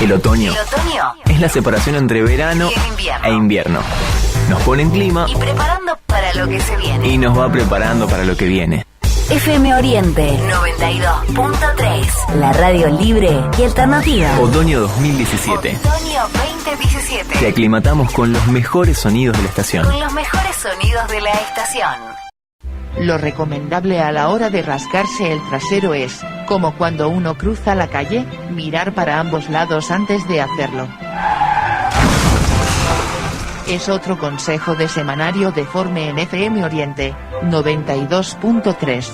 El otoño es la separación entre verano e invierno. Nos pone en clima y preparando para lo que se viene. Y nos va preparando para lo que viene. FM Oriente 92.3, la radio libre y alternativa. Otoño 2017. Otoño 2017. Te aclimatamos con los mejores sonidos de la estación. Con los mejores sonidos de la estación. Lo recomendable a la hora de rascarse el trasero es, como cuando uno cruza la calle, mirar para ambos lados antes de hacerlo. Es otro consejo de Semanario Deforme en FM Oriente 92.3.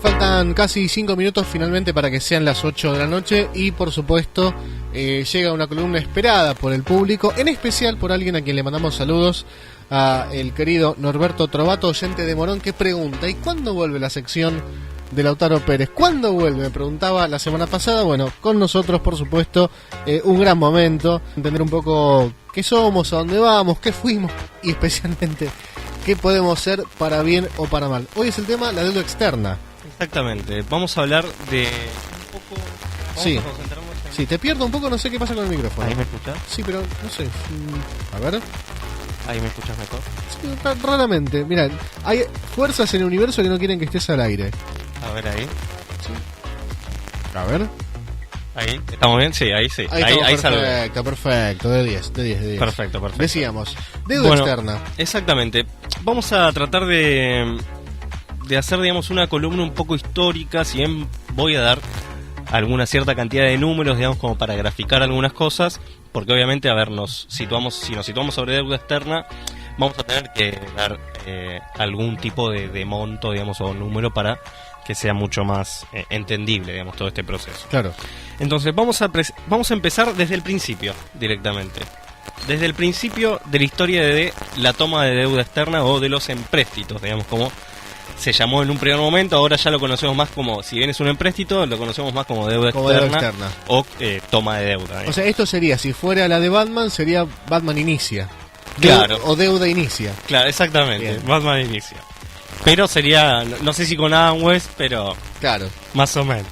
Faltan casi 5 minutos finalmente para que sean las 8 de la noche y por supuesto llega una columna esperada por el público, en especial por alguien a quien le mandamos saludos, a el querido Norberto Trovato, oyente de Morón, que pregunta: ¿y cuándo vuelve la sección de Lautaro Pérez? ¿Cuándo vuelve? Me preguntaba la semana pasada. Bueno, con nosotros, por supuesto, un gran momento, entender un poco qué somos, a dónde vamos, qué fuimos y especialmente qué podemos ser para bien o para mal. Hoy es el tema la deuda externa. Exactamente, vamos a hablar de un poco... Sí. Sí, te pierdo un poco, no sé qué pasa con el micrófono. ¿Ahí me escuchas? Sí, pero no sé. A ver. ¿Ahí me escuchas mejor? Sí, raramente. Mirá, hay fuerzas en el universo que no quieren que estés al aire. A ver ahí. Sí. A ver. ¿Ahí? ¿Estamos bien? Sí, ahí sí. Ahí perfecto. De 10. Perfecto. Decíamos, deuda externa. Exactamente. Vamos a tratar de hacer, digamos, una columna un poco histórica. Si bien voy a dar alguna cierta cantidad de números, digamos, como para graficar algunas cosas, porque obviamente, a ver, si nos situamos sobre deuda externa, vamos a tener que dar algún tipo de monto, digamos, o número para que sea mucho más entendible, digamos, todo este proceso. Claro. Entonces vamos a empezar desde el principio, directamente. Desde el principio de la historia de la toma de deuda externa o de los empréstitos, digamos, como se llamó en un primer momento. Ahora ya lo conocemos más como, si bien es un empréstito, lo conocemos más como deuda externa o toma de deuda. O sea, esto sería, si fuera la de Batman, sería Batman Inicia. Claro. O deuda inicia. Claro, exactamente. Bien. Batman Inicia. Pero sería, no sé si con Adam West, pero claro, más o menos.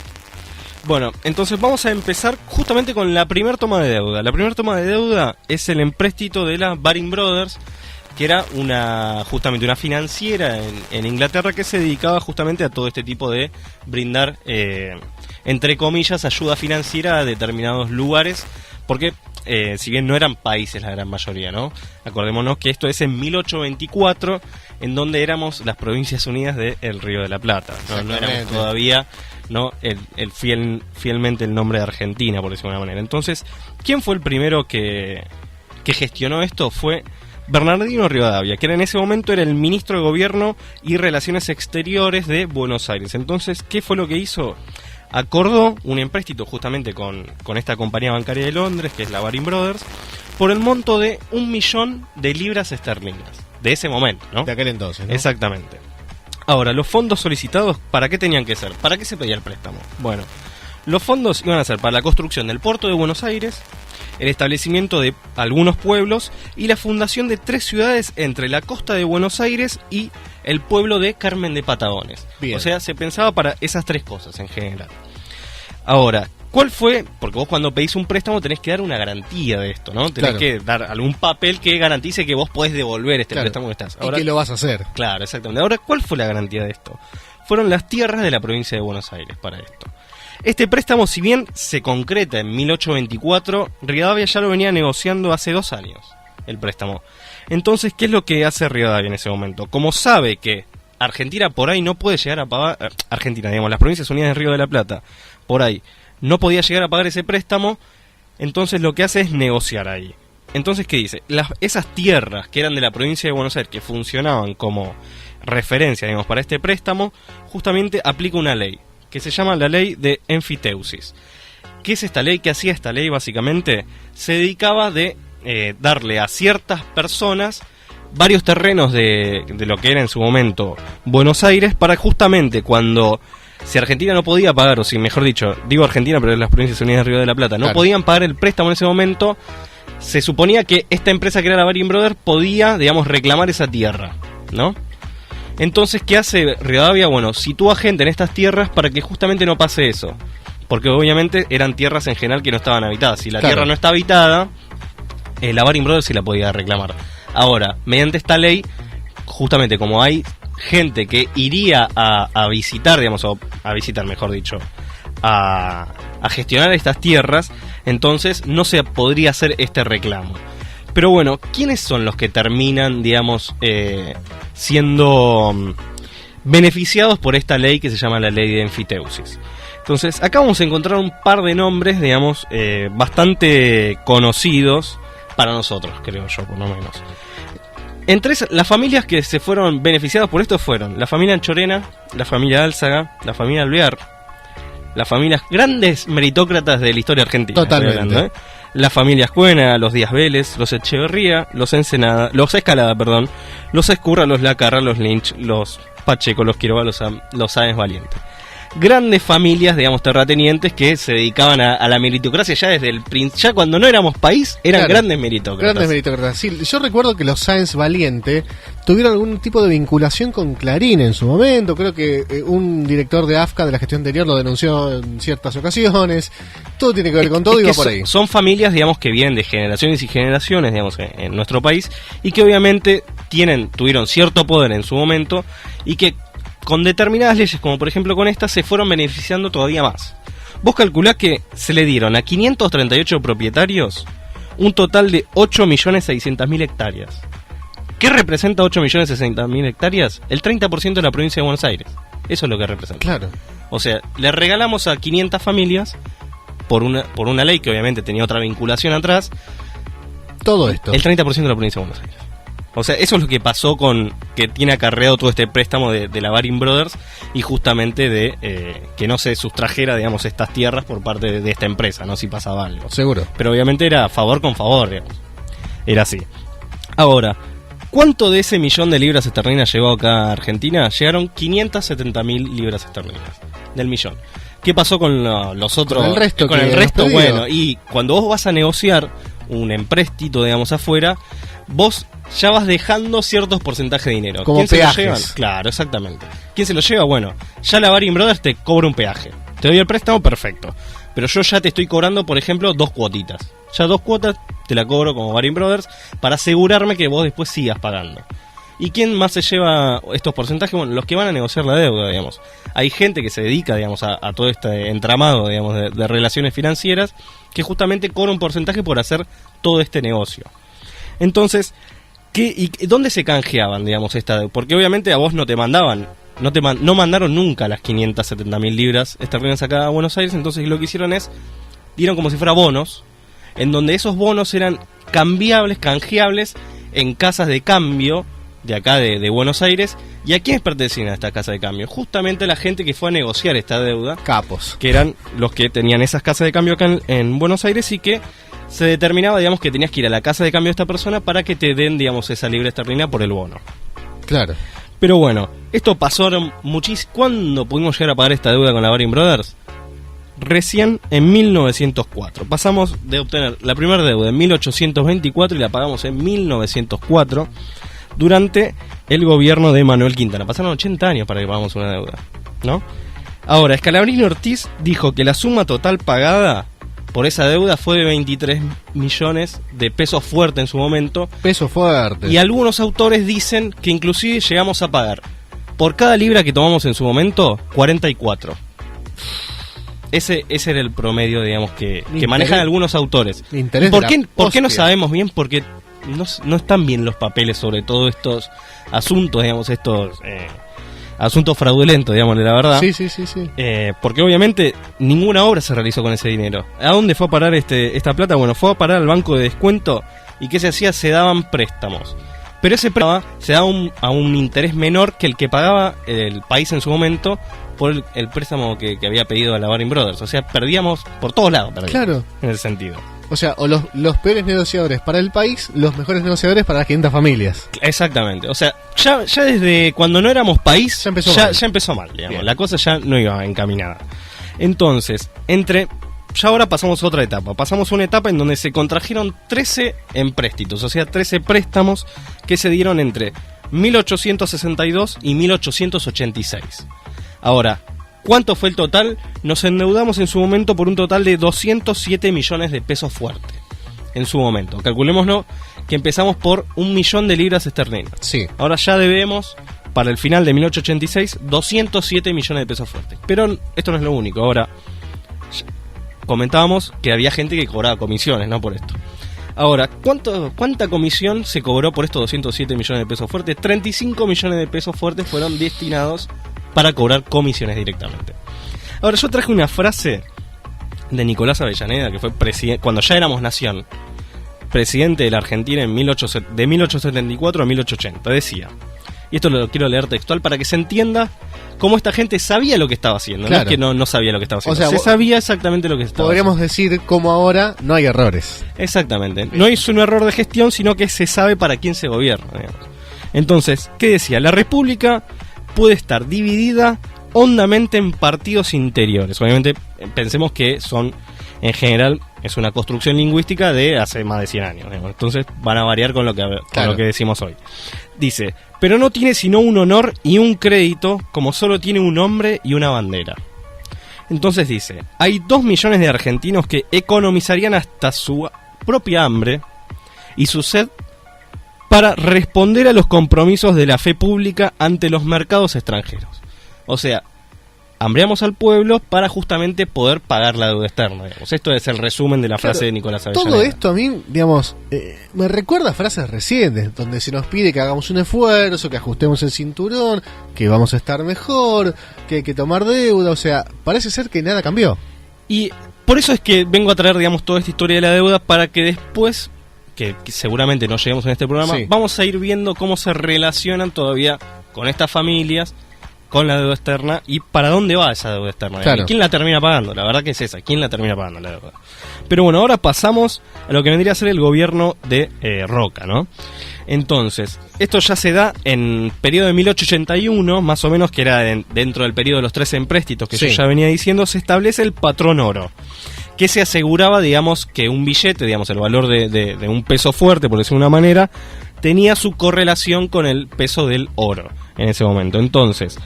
Bueno, entonces vamos a empezar justamente con la primera toma de deuda. La primera toma de deuda es el empréstito de la Baring Brothers, que era justamente una financiera en Inglaterra que se dedicaba justamente a todo este tipo de brindar, entre comillas, ayuda financiera a determinados lugares, porque si bien no eran países la gran mayoría, ¿no? Acordémonos que esto es en 1824, en donde éramos las Provincias Unidas del Río de la Plata, no éramos todavía, ¿no? fielmente el nombre de Argentina, por decirlo de alguna manera. Entonces, ¿quién fue el primero que gestionó esto? Fue Bernardino Rivadavia, que en ese momento era el ministro de Gobierno y Relaciones Exteriores de Buenos Aires. Entonces, ¿qué fue lo que hizo? Acordó un empréstito justamente con esta compañía bancaria de Londres, que es la Baring Brothers, por el monto de 1.000.000 de libras esterlinas, de ese momento, ¿no? De aquel entonces, ¿no? Exactamente. Ahora, los fondos solicitados, ¿para qué tenían que ser? ¿Para qué se pedía el préstamo? Bueno, los fondos iban a ser para la construcción del puerto de Buenos Aires, el establecimiento de algunos pueblos y la fundación de 3 ciudades entre la costa de Buenos Aires y el pueblo de Carmen de Patagones. Bien. O sea, se pensaba para esas 3 cosas en general. Ahora, ¿cuál fue? Porque vos cuando pedís un préstamo tenés que dar una garantía de esto, ¿no? Tenés que dar algún papel que garantice que vos podés devolver este préstamo que estás. Ahora, y que lo vas a hacer. Claro, exactamente. Ahora, ¿cuál fue la garantía de esto? Fueron las tierras de la provincia de Buenos Aires para esto. Este préstamo, si bien se concreta en 1824, Rivadavia ya lo venía negociando hace 2 años, el préstamo. Entonces, ¿qué es lo que hace Rivadavia en ese momento? Como sabe que Argentina por ahí no puede llegar a pagar, Argentina, digamos, las Provincias Unidas del Río de la Plata, por ahí no podía llegar a pagar ese préstamo, entonces lo que hace es negociar ahí. Entonces, ¿qué dice? Esas tierras que eran de la provincia de Buenos Aires, que funcionaban como referencia, digamos, para este préstamo, justamente aplica una ley que se llama la ley de enfiteusis. ¿Qué es esta ley? ¿Qué hacía esta ley? Básicamente se dedicaba de darle a ciertas personas varios terrenos de lo que era en su momento Buenos Aires, para justamente cuando, si Argentina no podía pagar, o si mejor dicho, digo Argentina pero es las Provincias Unidas del Río de la Plata, no podían pagar el préstamo en ese momento, se suponía que esta empresa que era la Baring Brothers podía, digamos, reclamar esa tierra, ¿no? Entonces, ¿qué hace Rivadavia? Bueno, sitúa gente en estas tierras para que justamente no pase eso. Porque obviamente eran tierras en general que no estaban habitadas. Si la tierra no está habitada, la Baring Brothers sí la podía reclamar. Ahora, mediante esta ley, justamente como hay gente que iría a visitar, digamos, o a visitar, mejor dicho, a gestionar estas tierras, entonces no se podría hacer este reclamo. Pero bueno, ¿quiénes son los que terminan, digamos, siendo beneficiados por esta ley que se llama la ley de enfiteusis? Entonces, acá vamos a encontrar un par de nombres, digamos, bastante conocidos para nosotros, creo yo, por lo menos. Entre las familias que se fueron beneficiadas por esto fueron la familia Anchorena, la familia Álzaga, la familia Alvear, las familias grandes meritócratas de la historia argentina. Totalmente. Hablando, la familia Escuena, los Díaz Vélez, los Echeverría, los Escalada, los Escurra, los Lacarra, los Lynch, los Pacheco, los Quiroga, los Sáenz Valiente. Grandes familias, digamos, terratenientes que se dedicaban a la meritocracia ya desde ya cuando no éramos país, eran grandes meritocratas. Grandes meritocratas, sí. Yo recuerdo que los Sáenz Valiente tuvieron algún tipo de vinculación con Clarín en su momento. Creo que un director de AFCA de la gestión anterior lo denunció en ciertas ocasiones. Todo tiene que ver con todo y va por ahí. Son familias, digamos, que vienen de generaciones y generaciones, digamos, en nuestro país, y que obviamente tuvieron cierto poder en su momento, y que con determinadas leyes, como por ejemplo con esta, se fueron beneficiando todavía más. Vos calculá que se le dieron a 538 propietarios un total de 8.600.000 hectáreas. ¿Qué representa 8.600.000 hectáreas? El 30% de la provincia de Buenos Aires. Eso es lo que representa. Claro. O sea, le regalamos a 500 familias, por una ley que obviamente tenía otra vinculación atrás, todo esto. el 30% de la provincia de Buenos Aires. O sea, eso es lo que pasó que tiene acarreado todo este préstamo de la Baring Brothers, y justamente de que no se sustrajera, digamos, estas tierras por parte de esta empresa, ¿no? Si pasaba algo. Seguro. Pero obviamente era favor con favor, digamos. Era así. Ahora, ¿cuánto de ese millón de libras esterlinas llegó acá a Argentina? Llegaron 570.000 libras esterlinas del millón. ¿Qué pasó con los otros? Con el resto. Con el resto, bueno, y cuando vos vas a negociar un empréstito, digamos, afuera, vos ya vas dejando ciertos porcentajes de dinero. Como ¿Quién peajes. se lo lleva? Claro, exactamente. ¿Quién se lo lleva? Bueno, ya la Baring Brothers te cobra un peaje. Te doy el préstamo, perfecto. Pero yo ya te estoy cobrando, por ejemplo, 2 cuotitas. Ya 2 cuotas te la cobro como Baring Brothers para asegurarme que vos después sigas pagando. ¿Y quién más se lleva estos porcentajes? Bueno, los que van a negociar la deuda, digamos. Hay gente que se dedica, digamos, a todo este entramado, digamos, de relaciones financieras, que justamente cobra un porcentaje por hacer todo este negocio. Entonces, ¿dónde se canjeaban, digamos, esta deuda? Porque obviamente a vos no te mandaban, no mandaron nunca las 570.000 libras esterlinas acá a Buenos Aires. Entonces lo que hicieron es, dieron como si fuera bonos, en donde esos bonos eran canjeables en casas de cambio de acá de Buenos Aires. ¿Y a quiénes pertenecían a esta casa de cambio? Justamente a la gente que fue a negociar esta deuda. Capos. Que eran los que tenían esas casas de cambio acá en Buenos Aires, y que se determinaba, digamos, que tenías que ir a la casa de cambio de esta persona para que te den, digamos, esa libra esterlina por el bono. Claro. Pero bueno, esto pasó muchísimo. ¿Cuándo pudimos llegar a pagar esta deuda con la Baring Brothers? Recién en 1904. Pasamos de obtener la primera deuda en 1824 y la pagamos en 1904 durante el gobierno de Manuel Quintana. Pasaron 80 años para que pagamos una deuda, ¿no? Ahora, Scalabrini Ortiz dijo que la suma total pagada por esa deuda fue de 23 millones de pesos fuerte en su momento. Peso fuerte. Y algunos autores dicen que inclusive llegamos a pagar por cada libra que tomamos en su momento 44. Ese era el promedio, digamos, que manejan algunos autores. ¿Por qué no sabemos bien? Porque no están bien los papeles sobre todos estos asuntos, digamos, asuntos fraudulentos, digamos, la verdad. Sí. Porque obviamente ninguna obra se realizó con ese dinero. ¿A dónde fue a parar esta plata? Bueno, fue a parar al banco de descuento. ¿Y qué se hacía? Se daban préstamos. Pero ese préstamo se daba a un interés menor que el que pagaba el país en su momento por el préstamo que había pedido a la Baring Brothers. O sea, perdíamos por todos lados. Claro. En ese sentido. O sea, o los peores negociadores para el país, los mejores negociadores para las 500 familias. Exactamente. O sea, ya desde cuando no éramos país, ya empezó mal, digamos. Bien. La cosa ya no iba encaminada. Entonces, ya ahora pasamos a otra etapa. Pasamos a una etapa en donde se contrajeron 13 empréstitos, o sea, 13 préstamos que se dieron entre 1862 y 1886. Ahora, ¿cuánto fue el total? Nos endeudamos en su momento por un total de 207 millones de pesos fuertes. En su momento. Calculémoslo que empezamos por 1 millón de libras esterlinas. Sí. Ahora ya debemos, para el final de 1886, 207 millones de pesos fuertes. Pero esto no es lo único. Ahora, comentábamos que había gente que cobraba comisiones, ¿no? Por esto. Ahora, ¿cuánta comisión se cobró por estos 207 millones de pesos fuertes? 35 millones de pesos fuertes fueron destinados para cobrar comisiones directamente. Ahora, yo traje una frase de Nicolás Avellaneda, que fue presidente, cuando ya éramos nación, presidente de la Argentina de 1874 a 1880. Decía, y esto lo quiero leer textual para que se entienda cómo esta gente sabía lo que estaba haciendo. Claro. No es que no sabía lo que estaba haciendo. O sea, se sabía exactamente lo que estaba podríamos decir como ahora no hay errores. Exactamente. No es un error de gestión, sino que se sabe para quién se gobierna, digamos. Entonces, ¿qué decía? La República puede estar dividida hondamente en partidos interiores. Obviamente, pensemos que son, en general, es una construcción lingüística de hace más de 100 años. Digamos. Entonces, van a variar con lo que decimos hoy. Dice, pero no tiene sino un honor y un crédito, como solo tiene un hombre y una bandera. Entonces dice, hay 2 millones de argentinos que economizarían hasta su propia hambre y su sed para responder a los compromisos de la fe pública ante los mercados extranjeros. O sea, hambreamos al pueblo para justamente poder pagar la deuda externa. Digamos. Esto es el resumen de la frase de Nicolás Avellaneda. Todo esto a mí, digamos, me recuerda a frases recientes, donde se nos pide que hagamos un esfuerzo, que ajustemos el cinturón, que vamos a estar mejor, que hay que tomar deuda. O sea, parece ser que nada cambió. Y por eso es que vengo a traer, digamos, toda esta historia de la deuda para que después, que seguramente no lleguemos en este programa, sí, vamos a ir viendo cómo se relacionan todavía con estas familias, con la deuda externa y para dónde va esa deuda externa. Claro. ¿Quién la termina pagando? La verdad que es esa, ¿quién la termina pagando la deuda? Pero bueno, ahora pasamos a lo que vendría a ser el gobierno de Roca, ¿no? Entonces, esto ya se da en periodo de 1881, más o menos, que era dentro del periodo de los 3 empréstitos que sí, yo ya venía diciendo, se establece el patrón oro, que se aseguraba, digamos, que un billete, digamos, el valor de un peso fuerte, por decirlo de una manera, tenía su correlación con el peso del oro en ese momento. Entonces,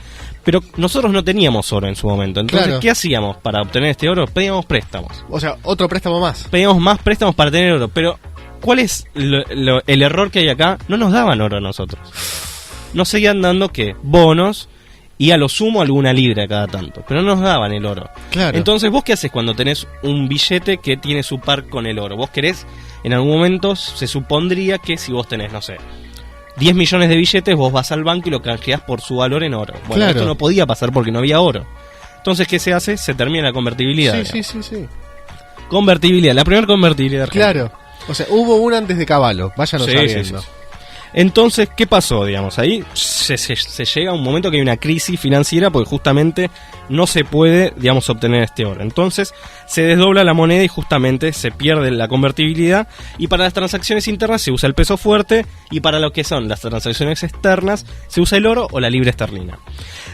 pero nosotros no teníamos oro en su momento. Entonces, claro, ¿qué hacíamos para obtener este oro? Pedíamos préstamos. O sea, otro préstamo más. Pedíamos más préstamos para tener oro. Pero, ¿cuál es el error que hay acá? No nos daban oro a nosotros. Nos seguían dando, ¿qué? Bonos y a lo sumo alguna libra cada tanto. Pero no nos daban el oro. Claro. Entonces, ¿vos qué haces cuando tenés un billete que tiene su par con el oro? Vos querés, en algún momento se supondría que si vos tenés, no sé, 10 millones de billetes, vos vas al banco y lo canjeás por su valor en oro. Bueno, claro, esto no podía pasar porque no había oro. Entonces, ¿qué se hace? Se termina la convertibilidad. Sí. Convertibilidad, la primera convertibilidad argentina. Claro. O sea, hubo una antes de Cavallo, váyanos sabiendo. Sí. Entonces, ¿qué pasó? Digamos, ahí se llega a un momento que hay una crisis financiera porque justamente no se puede, digamos, obtener este oro. Entonces, se desdobla la moneda y justamente se pierde la convertibilidad. Y para las transacciones internas se usa el peso fuerte y para lo que son las transacciones externas se usa el oro o la libra esterlina.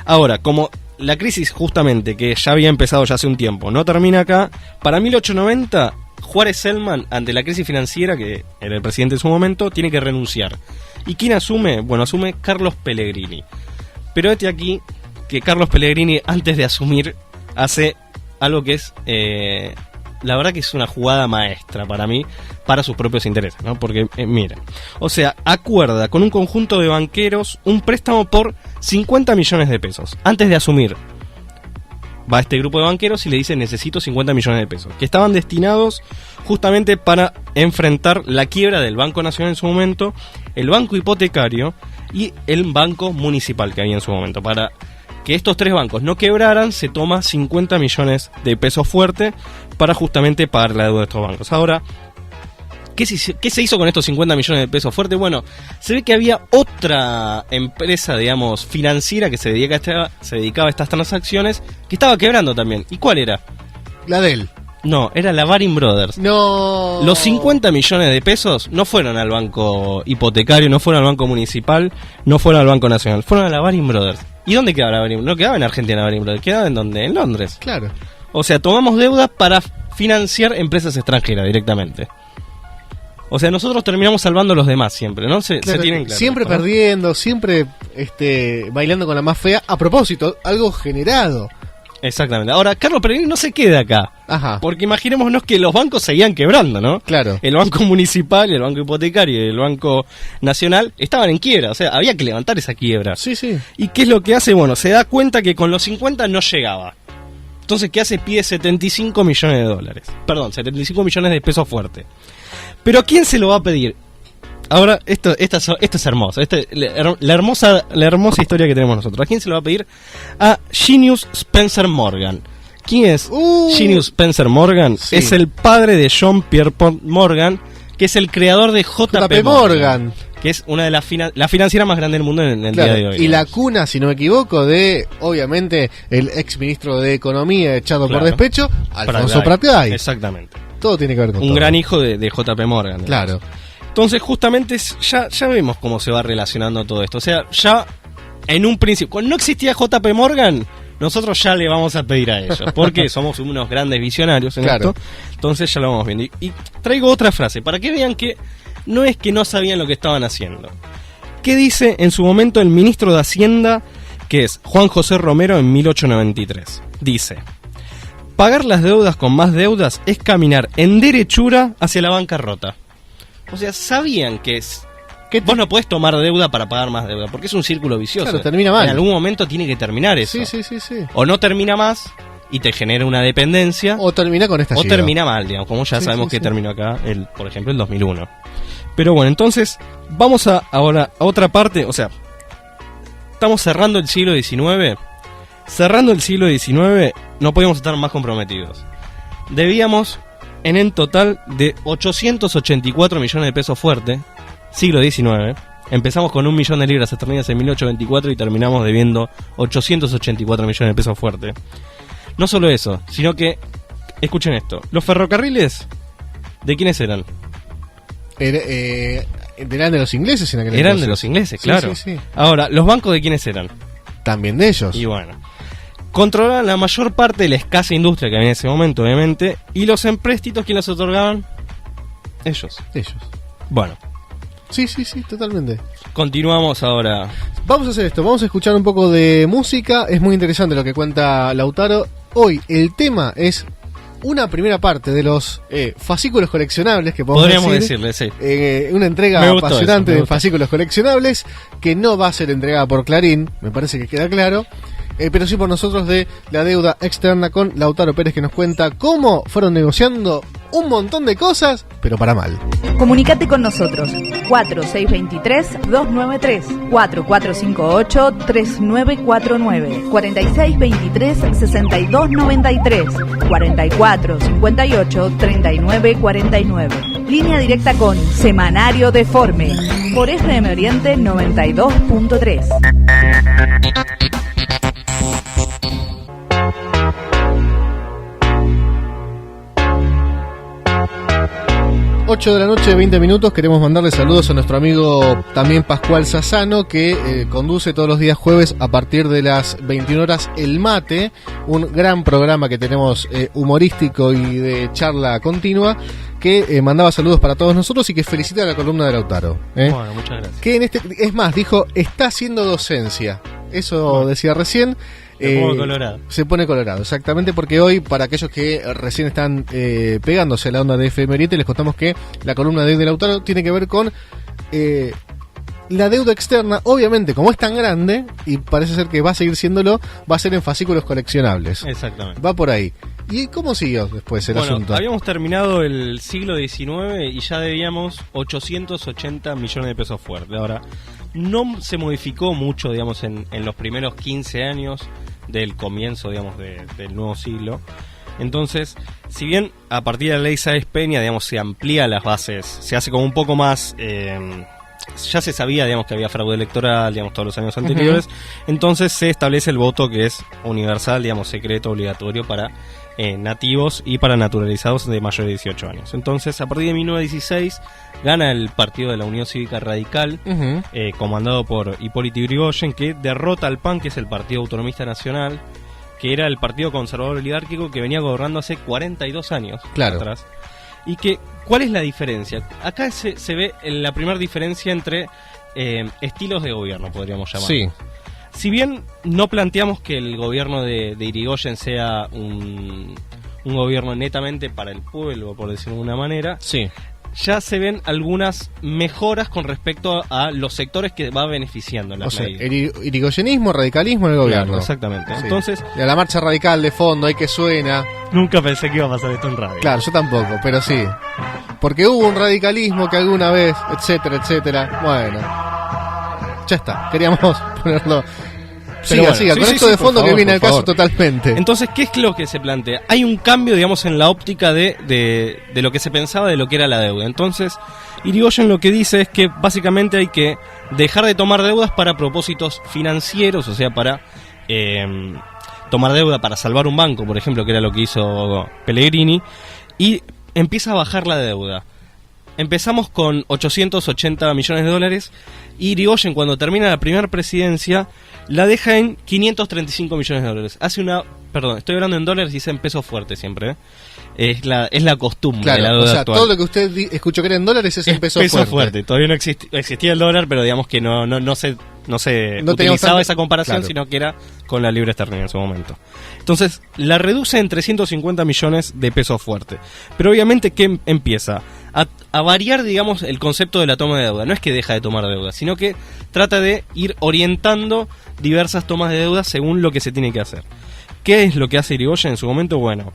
Ahora, como la crisis justamente que ya había empezado ya hace un tiempo no termina acá, para 1890... Juárez Selman, ante la crisis financiera, que era el presidente en su momento, tiene que renunciar. ¿Y quién asume? Bueno, asume Carlos Pellegrini. Pero aquí que Carlos Pellegrini, antes de asumir, hace algo que es, la verdad que es una jugada maestra para mí, para sus propios intereses, ¿no? Porque, miren, o sea, acuerda con un conjunto de banqueros un préstamo por 50 millones de pesos. Antes de asumir, va a este grupo de banqueros y le dice necesito 50 millones de pesos, que estaban destinados justamente para enfrentar la quiebra del Banco Nacional en su momento, el Banco Hipotecario y el Banco Municipal que había en su momento. Para que estos 3 bancos no quebraran, se toma 50 millones de pesos fuerte para justamente pagar la deuda de estos bancos. Ahora, ¿qué se hizo con estos 50 millones de pesos fuertes? Bueno, se ve que había otra empresa, digamos, financiera que se dedicaba a estas transacciones, que estaba quebrando también. ¿Y cuál era? La de él. No, era la Baring Brothers. No. Los 50 millones de pesos no fueron al Banco Hipotecario, no fueron al Banco Municipal, no fueron al Banco Nacional, fueron a la Baring Brothers. ¿Y dónde quedaba la Baring Brothers? No quedaba en Argentina la Baring Brothers, quedaba en ¿dónde? En Londres. Claro. O sea, tomamos deuda para financiar empresas extranjeras directamente. O sea, nosotros terminamos salvando a los demás siempre, ¿no? Se Claro, tienen claro siempre esto, ¿no? perdiendo, siempre bailando con la más fea. A propósito, algo generado. Exactamente. Ahora, Carlos Pellegrini no se queda acá. Ajá. Porque imaginémonos que los bancos seguían quebrando, ¿no? Claro. El Banco Municipal, el Banco Hipotecario y el Banco Nacional estaban en quiebra. O sea, había que levantar esa quiebra. Sí, sí. ¿Y qué es lo que hace? Bueno, se da cuenta que con los 50 no llegaba. Entonces, ¿qué hace? Pide 75 millones de dólares. Perdón, 75 millones de pesos fuertes. Pero ¿a quién se lo va a pedir? Ahora, esto es hermoso. La hermosa historia que tenemos nosotros. ¿A quién se lo va a pedir? A Junius Spencer Morgan. ¿Quién es Junius Spencer Morgan? Sí. Es el padre de John Pierpont Morgan, que es el creador de JP Morgan, que es una de las la financiera más grande del mundo en el Claro, día de hoy. y la cuna, si no me equivoco, de, obviamente, el ex ministro de Economía echado por Claro. despecho, Alfonso Pratgay. Exactamente. Todo tiene que ver con Un todo. gran hijo de JP Morgan. digamos. Claro. Entonces, justamente, ya vemos cómo se va relacionando todo esto. O sea, ya en un principio, cuando no existía JP Morgan, nosotros ya le vamos a pedir a ellos. Porque somos unos grandes visionarios en Claro. esto. Entonces ya lo vamos viendo. Y traigo otra frase, para que vean que no es que no sabían lo que estaban haciendo. ¿Qué dice en su momento el ministro de Hacienda, que es Juan José Romero, en 1893? Dice: pagar las deudas con más deudas es caminar en derechura hacia la bancarrota. O sea, sabían que vos no podés tomar deuda para pagar más deuda, porque es un círculo vicioso. Claro, termina mal. En algún momento tiene que terminar eso. Sí. O no termina más y te genera una dependencia, O termina con esta o termina mal, digamos, como ya Sí, sabemos sí, que sí. terminó acá, por ejemplo, el 2001. Pero bueno, entonces vamos ahora a otra parte. O sea, estamos cerrando el siglo XIX. Cerrando el siglo XIX no podíamos estar más comprometidos. Debíamos en total de 884 millones de pesos fuertes, siglo XIX. Empezamos con 1 millón de libras esterlinas en 1824 y terminamos debiendo 884 millones de pesos fuertes. No solo eso, sino que, escuchen esto, los ferrocarriles, ¿de quiénes eran? Eran de los ingleses en aquel Eran entonces. de los ingleses, Sí, claro. sí. Ahora, ¿los bancos de quiénes eran? También de ellos. Y bueno, controlaban la mayor parte de la escasa industria que había en ese momento, obviamente, y los empréstitos, ¿quién los otorgaban? Ellos. Ellos. Bueno, Sí, totalmente. continuamos ahora. Vamos a hacer esto, vamos a escuchar un poco de música. Es muy interesante lo que cuenta Lautaro. Hoy el tema es una primera parte de los fascículos coleccionables que Podríamos decir. decirle, sí. Una entrega Me gustó apasionante eso, me de gustó. fascículos coleccionables que no va a ser entregada por Clarín, me parece que queda claro, pero sí por nosotros, de la deuda externa, con Lautaro Pérez, que nos cuenta cómo fueron negociando un montón de cosas, pero para mal. Comunicate con nosotros 4623-293, 4458-3949, 4623-6293, 4458-3949. Línea directa con Semanario Deforme por FM Oriente 92.3. 8 de la noche, 20 minutos. Queremos mandarle saludos a nuestro amigo también Pascual Sassano, que conduce todos los días jueves a partir de las 21 horas El Mate, un gran programa que tenemos humorístico y de charla continua, que mandaba saludos para todos nosotros y que felicita a la columna de Lautaro. Bueno, muchas gracias. Que es más, dijo, está haciendo docencia. Eso decía recién. Se pone colorado. Se pone colorado, exactamente, porque hoy, para aquellos que recién están pegándose a la onda de FM Oriente, les contamos que la columna de Lautaro tiene que ver con la deuda externa. Obviamente, como es tan grande, y parece ser que va a seguir siéndolo, va a ser en fascículos coleccionables. Exactamente. Va por ahí. ¿Y cómo siguió después el asunto? Habíamos terminado el siglo XIX y ya debíamos 880 millones de pesos fuertes. Ahora, no se modificó mucho, digamos, en los primeros 15 años del comienzo, digamos, del nuevo siglo. Entonces, si bien a partir de la ley Sáenz Peña, digamos, se amplía las bases, se hace como un poco más... ya se sabía, digamos, que había fraude electoral, digamos, todos los años anteriores. Entonces se establece el voto, que es universal, digamos, secreto, obligatorio para nativos y para naturalizados de mayores de 18 años. Entonces, a partir de 1916 gana el partido de la Unión Cívica Radical, comandado por Hipólito Yrigoyen, que derrota al PAN, que es el Partido Autonomista Nacional, que era el partido conservador oligárquico que venía gobernando hace 42 años Claro. atrás. y que ¿cuál es la diferencia? Acá se ve la primera diferencia entre estilos de gobierno, podríamos llamar. Sí. Si bien no planteamos que el gobierno de Irigoyen sea un gobierno netamente para el pueblo, por decirlo de alguna manera, Sí. ya se ven algunas mejoras con respecto a los sectores que va beneficiando las O sea, medidas. el irigoyenismo, radicalismo en el gobierno. Claro, exactamente. Sí. Entonces, Y a la marcha radical de fondo, ahí que suena. nunca pensé que iba a pasar esto en radio. Claro, yo tampoco, pero sí. Porque hubo un radicalismo que alguna vez, etcétera, etcétera. Bueno, ya está. Queríamos ponerlo. Pero Siga, bueno, siga. sí, Con sí, esto sí, de por fondo favor, que viene por al caso favor. totalmente. Entonces, ¿qué es lo que se plantea? Hay un cambio, digamos, en la óptica de lo que se pensaba de lo que era la deuda. Entonces, Irigoyen lo que dice es que básicamente hay que dejar de tomar deudas para propósitos financieros, o sea, para tomar deuda para salvar un banco, por ejemplo, que era lo que hizo Pellegrini, y empieza a bajar la deuda. Empezamos con 880 millones de dólares y Irigoyen, cuando termina la primera presidencia, la deja en 535 millones de dólares. Perdón, estoy hablando en dólares y es en pesos fuertes siempre, ¿eh? Es la costumbre de la Claro, deuda o sea, actual. todo lo que usted escuchó que era en dólares es en peso fuerte. Todavía no existía el dólar, pero digamos que no se No teníamos utilizaba tanto- esa comparación, claro. sino que era con la libra esterlina en su momento. Entonces, la reduce en 350 millones de pesos fuerte. Pero obviamente que empieza a variar, digamos, el concepto de la toma de deuda. No es que deja de tomar deuda, sino que trata de ir orientando diversas tomas de deuda según lo que se tiene que hacer. ¿Qué es lo que hace Irigoyen en su momento? Bueno,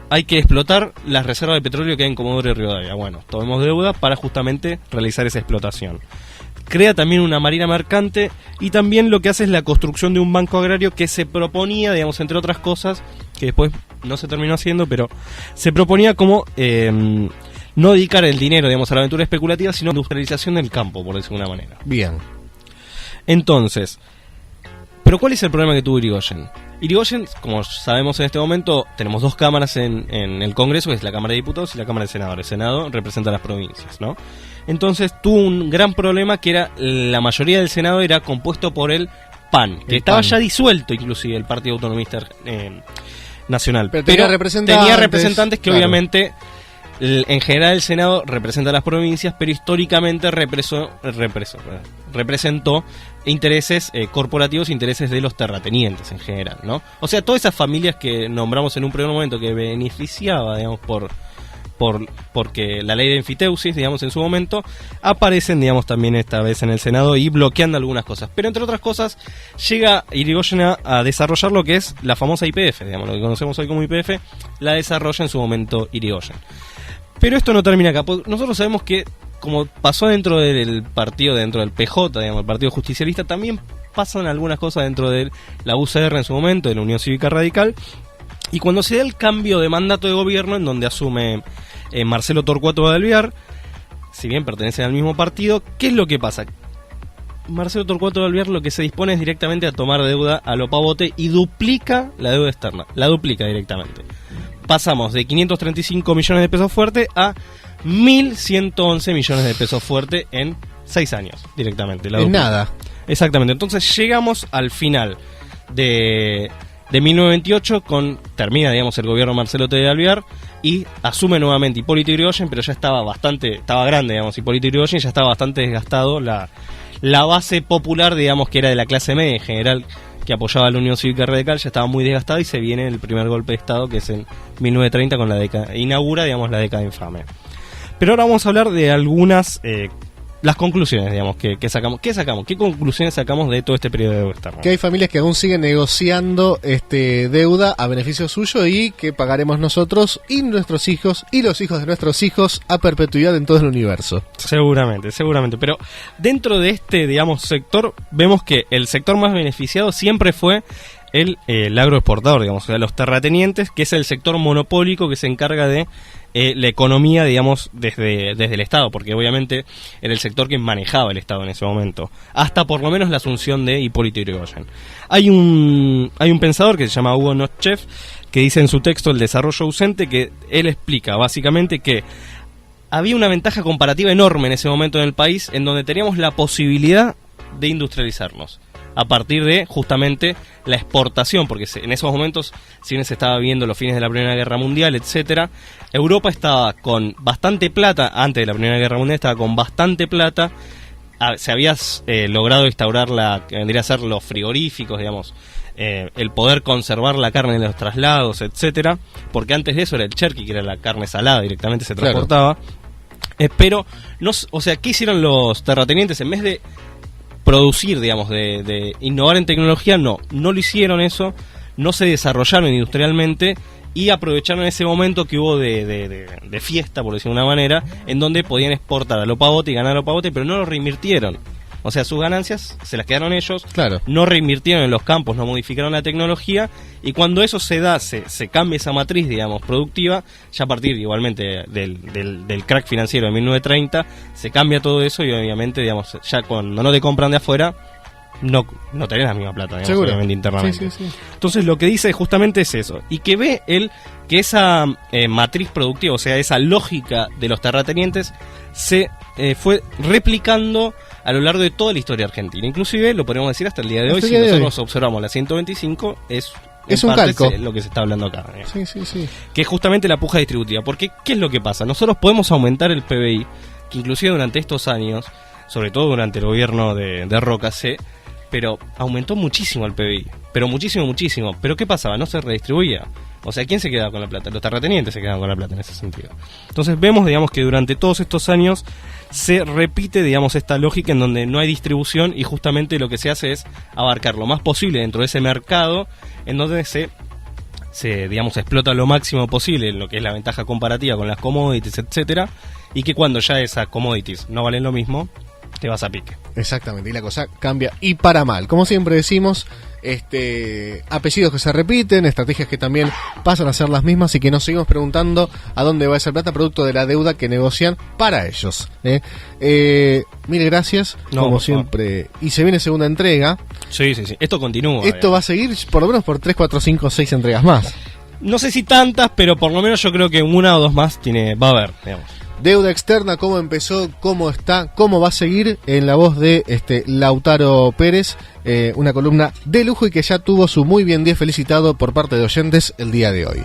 hay que explotar las reservas de petróleo que hay en Comodoro y Rivadavia. Bueno, tomemos deuda para justamente realizar esa explotación. Crea también una marina mercante y también lo que hace es la construcción de un banco agrario que se proponía, digamos, entre otras cosas, que después no se terminó haciendo, pero se proponía como no dedicar el dinero, digamos, a la aventura especulativa, sino a la industrialización del campo, por decirlo de una manera. Bien. Entonces, ¿pero cuál es el problema que tuvo Irigoyen? Irigoyen, como sabemos en este momento, tenemos dos cámaras en el Congreso, que es la Cámara de Diputados y la Cámara de Senadores. El Senado representa a las provincias, ¿no? Entonces tuvo un gran problema que era la mayoría del Senado era compuesto por el PAN, que estaba ya disuelto inclusive el Partido Autonomista Nacional. Pero tenía representantes, que claro. Obviamente en general el Senado representa a las provincias, pero históricamente representó intereses corporativos, intereses de los terratenientes en general, ¿no? O sea, todas esas familias que nombramos en un primer momento que beneficiaba, digamos, porque la ley de enfiteusis, digamos, en su momento, aparecen, digamos, también esta vez en el Senado y bloqueando algunas cosas. Pero entre otras cosas, llega Irigoyen a desarrollar lo que es la famosa YPF, digamos, lo que conocemos hoy como YPF, la desarrolla en su momento Irigoyen. Pero esto no termina acá. Nosotros sabemos que, como pasó dentro del partido, dentro del PJ, digamos, el Partido Justicialista, también pasan algunas cosas dentro de la UCR en su momento, de la Unión Cívica Radical. Y cuando se da el cambio de mandato de gobierno, en donde asume Marcelo Torcuato de Alvear, si bien pertenecen al mismo partido, ¿qué es lo que pasa? Marcelo Torcuato de Alvear lo que se dispone es directamente a tomar deuda a lo pavote y duplica la deuda externa, la duplica directamente. Pasamos de 535 millones de pesos fuerte a 1.111 millones de pesos fuerte en 6 años directamente. En nada. Exactamente, entonces llegamos al final de 1928 termina, digamos, el gobierno Marcelo T. de Alvear y asume nuevamente Hipólito Yrigoyen, pero ya estaba grande, digamos, Hipólito Yrigoyen, ya estaba bastante desgastado la base popular, digamos, que era de la clase media en general, que apoyaba a la Unión Cívica Radical, ya estaba muy desgastada y se viene el primer golpe de Estado, que es en 1930 con la década, inaugura, digamos, la década infame. Pero ahora vamos a hablar de algunas las conclusiones, digamos, que sacamos. ¿Qué sacamos? ¿Qué conclusiones sacamos de todo este periodo de deuda externa? Que hay familias que aún siguen negociando deuda a beneficio suyo y que pagaremos nosotros y nuestros hijos y los hijos de nuestros hijos a perpetuidad en todo el universo. Seguramente. Pero dentro de este, digamos, sector, vemos que el sector más beneficiado siempre fue el agroexportador, digamos, o sea, los terratenientes, que es el sector monopólico que se encarga de la economía, digamos, desde el Estado, porque obviamente era el sector que manejaba el Estado en ese momento, hasta por lo menos la asunción de Hipólito Yrigoyen. Hay un pensador que se llama Hugo Notchev, que dice en su texto El desarrollo ausente, que él explica básicamente que había una ventaja comparativa enorme en ese momento en el país, en donde teníamos la posibilidad de industrializarnos. a partir de justamente la exportación, porque en esos momentos, si bien se estaba viendo los fines de la Primera Guerra Mundial, etcétera, Europa estaba con bastante plata, antes de la Primera Guerra Mundial estaba con bastante plata, se había logrado instaurar que vendría a ser los frigoríficos, digamos, el poder conservar la carne en los traslados, etcétera, porque antes de eso era el cherky, que era la carne salada, directamente se transportaba. Claro. Pero, no, o sea, ¿qué hicieron los terratenientes? En vez de producir, digamos, de innovar en tecnología, no lo hicieron eso, no se desarrollaron industrialmente y aprovecharon ese momento que hubo de fiesta, por decirlo de una manera, en donde podían exportar a lo pavote y ganar a lo pavote, pero no lo reinvirtieron. O sea, sus ganancias se las quedaron ellos, claro. No reinvirtieron en los campos, no modificaron la tecnología, y cuando eso se da, se cambia esa matriz, digamos, productiva, ya a partir igualmente del crack financiero de 1930, se cambia todo eso y obviamente, digamos, ya cuando no te compran de afuera, no tenés la misma plata, digamos, obviamente internamente. Sí. Entonces lo que dice justamente es eso, y que ve él que esa matriz productiva, o sea, esa lógica de los terratenientes se fue replicando a lo largo de toda la historia argentina. Inclusive, lo podemos decir hasta el día de hoy, si nosotros observamos la 125, es un calco. Lo que se está hablando acá. Sí. Que es justamente la puja distributiva. Porque, ¿qué es lo que pasa? Nosotros podemos aumentar el PBI, que inclusive durante estos años, sobre todo durante el gobierno de Roca C, pero aumentó muchísimo el PBI. Pero muchísimo. Pero ¿qué pasaba? No se redistribuía. O sea, ¿quién se quedaba con la plata? Los terratenientes se quedaban con la plata en ese sentido. Entonces vemos, digamos, que durante todos estos años se repite, digamos, esta lógica en donde no hay distribución y justamente lo que se hace es abarcar lo más posible dentro de ese mercado en donde se digamos, explota lo máximo posible en lo que es la ventaja comparativa con las commodities, etcétera, y que cuando ya esas commodities no valen lo mismo, te vas a pique. Exactamente, y la cosa cambia y para mal. Como siempre decimos, apellidos que se repiten, estrategias que también pasan a ser las mismas y que nos seguimos preguntando a dónde va esa plata producto de la deuda que negocian para ellos. Mil gracias, como siempre. Y se viene segunda entrega. Sí. Esto continúa. Esto va a seguir por lo menos por 3, 4, 5, 6 entregas más. No sé si tantas, pero por lo menos yo creo que una o dos más va a haber, digamos. Deuda externa, cómo empezó, cómo está, cómo va a seguir, en la voz de Lautaro Pérez, una columna de lujo y que ya tuvo su muy bien día felicitado por parte de oyentes el día de hoy.